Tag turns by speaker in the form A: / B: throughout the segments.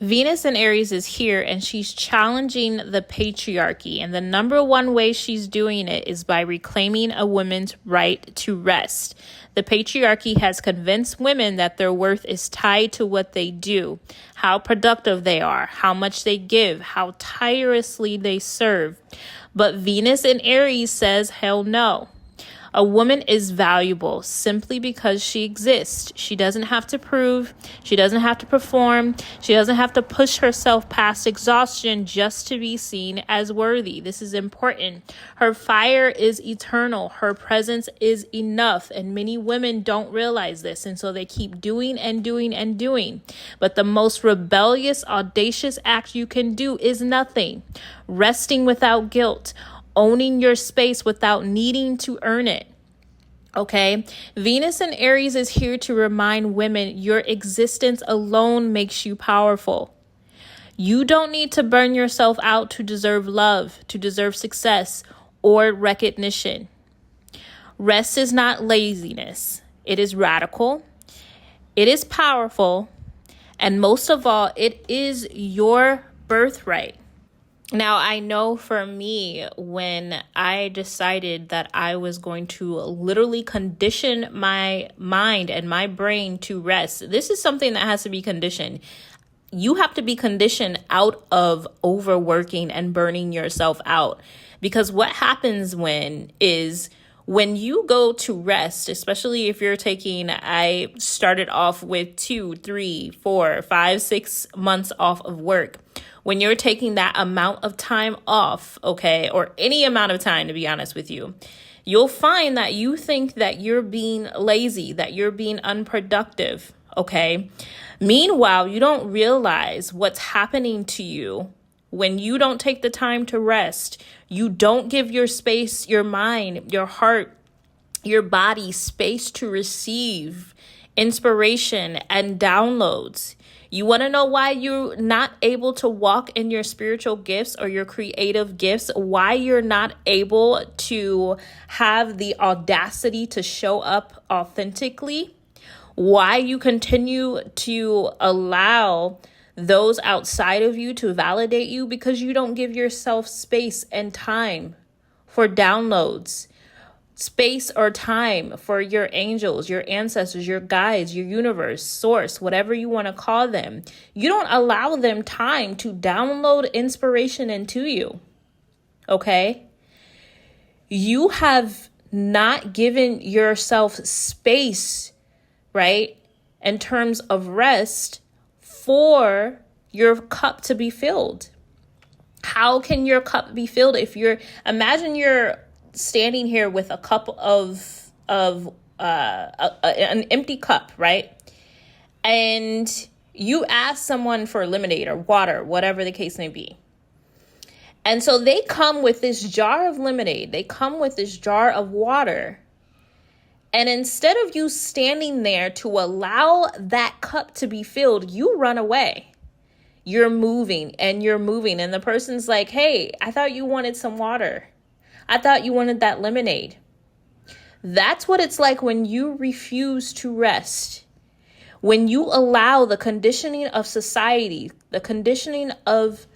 A: Venus in Aries is here and she's challenging the patriarchy. And the number one way she's doing it is by reclaiming a woman's right to rest. The patriarchy has convinced women that their worth is tied to what they do, how productive they are, how much they give, how tirelessly they serve. But Venus in Aries says, hell no. A woman is valuable simply because she exists. She doesn't have to prove. She doesn't have to perform. She doesn't have to push herself past exhaustion just to be seen as worthy. This is important. Her fire is eternal. Her presence is enough. And many women don't realize this. And so they keep doing and doing and doing. But the most rebellious, audacious act you can do is nothing. Resting without guilt. Owning your space without needing to earn it. Okay, Venus in Aries is here to remind women your existence alone makes you powerful. You don't need to burn yourself out to deserve love, to deserve success or recognition. Rest is not laziness. It is radical. It is powerful. And most of all, it is your birthright. Now, I know for me, when I decided that I was going to literally condition my mind and my brain to rest, this is something that has to be conditioned. You have to be conditioned out of overworking and burning yourself out. Because what happens when you go to rest, especially if you're taking, I started off with 2, 3, 4, 5, 6 months off of work. When you're taking that amount of time off, okay, or any amount of time, to be honest with you, you'll find that you think that you're being lazy, that you're being unproductive, okay? Meanwhile, you don't realize what's happening to you when you don't take the time to rest. You don't give your space, your mind, your heart, your body space to receive inspiration and downloads. You want to know why you're not able to walk in your spiritual gifts or your creative gifts? Why you're not able to have the audacity to show up authentically? Why you continue to allow those outside of you to validate you? Because you don't give yourself space and time for downloads. Space or time for your angels, your ancestors, your guides, your universe, source, whatever you want to call them. You don't allow them time to download inspiration into you. Okay? You have not given yourself space, right? In terms of rest for your cup to be filled. How can your cup be filled if imagine you're standing here with a cup of an empty cup, right? And you ask someone for lemonade or water, whatever the case may be. And so they come with this jar of lemonade. They come with this jar of water. And instead of you standing there to allow that cup to be filled, you run away. You're moving and you're moving. And the person's like, hey, I thought you wanted some water. I thought you wanted that lemonade. That's what it's like when you refuse to rest. When you allow the conditioning of society, the conditioning of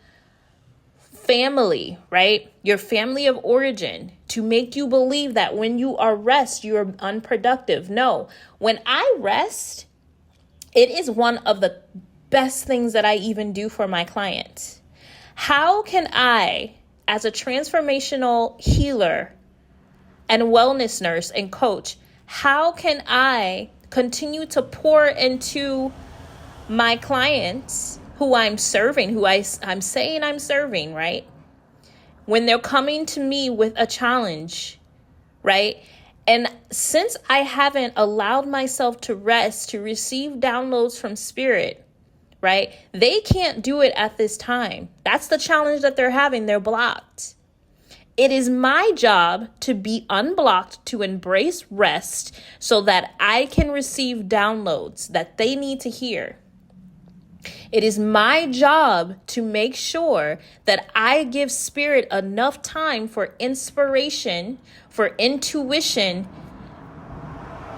A: family, right? Your family of origin to make you believe that when you are rest, you're unproductive. No, when I rest, it is one of the best things that I even do for my clients. How can I, as a transformational healer and wellness nurse and coach, how can I continue to pour into my clients who I'm serving, who I'm saying I'm serving, right? When they're coming to me with a challenge, right? And since I haven't allowed myself to rest, to receive downloads from spirit, right? They can't do it at this time. That's the challenge that they're having. They're blocked. It is my job to be unblocked, to embrace rest so that I can receive downloads that they need to hear. It is my job to make sure that I give spirit enough time for inspiration, for intuition,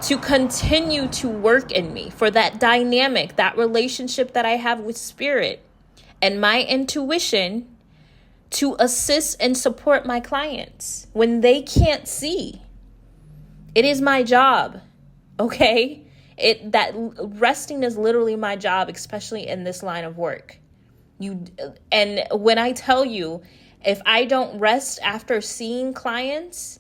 A: to continue to work in me, for that dynamic, that relationship that I have with spirit, and my intuition to assist and support my clients when they can't see. It is my job, okay? That resting is literally my job, especially in this line of work. And when I tell you, if I don't rest after seeing clients,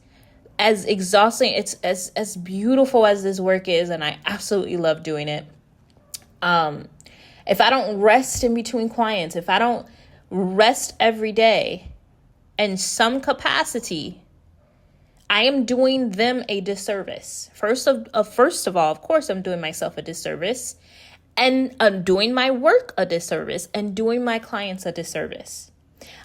A: as exhausting, it's as beautiful as this work is, and I absolutely love doing it. If I don't rest in between clients, if I don't rest every day in some capacity, I am doing them a disservice. First of all, of course, I'm doing myself a disservice, and I'm doing my work a disservice, and doing my clients a disservice.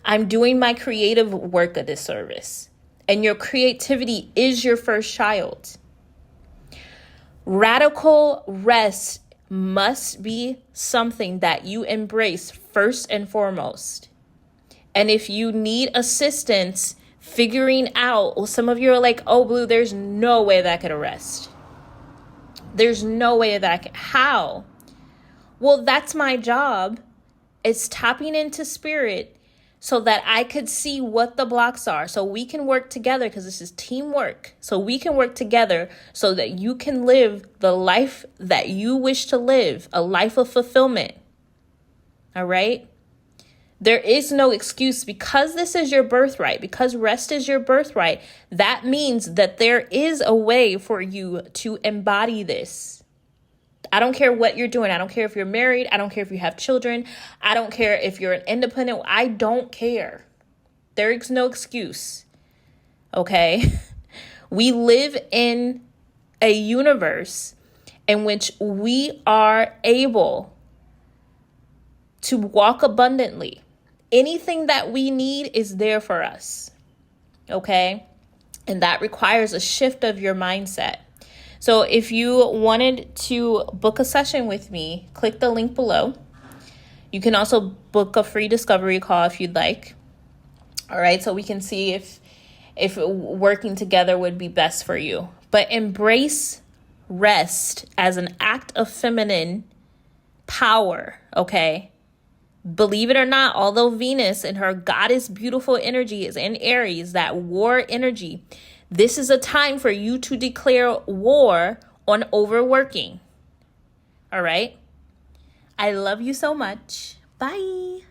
A: I'm doing my creative work a disservice, and your creativity is your first child. Radical rest must be something that you embrace first and foremost. And if you need assistance figuring out, well, some of you are like, oh, Blue, there's no way that I could rest. There's no way that I can. How? Well, that's my job. It's tapping into spirit so that I could see what the blocks are. So we can work together, because this is teamwork. So we can work together so that you can live the life that you wish to live, a life of fulfillment. All right? There is no excuse, because this is your birthright, because rest is your birthright. That means that there is a way for you to embody this. I don't care what you're doing. I don't care if you're married. I don't care if you have children. I don't care if you're an independent. I don't care. There is no excuse. Okay? We live in a universe in which we are able to walk abundantly. Anything that we need is there for us, okay? And that requires a shift of your mindset. So if you wanted to book a session with me, click the link below. You can also book a free discovery call if you'd like. All right, so we can see if working together would be best for you. But embrace rest as an act of feminine power, okay? Believe it or not, although Venus and her goddess beautiful energy is in Aries, that war energy, this is a time for you to declare war on overworking. All right? I love you so much. Bye.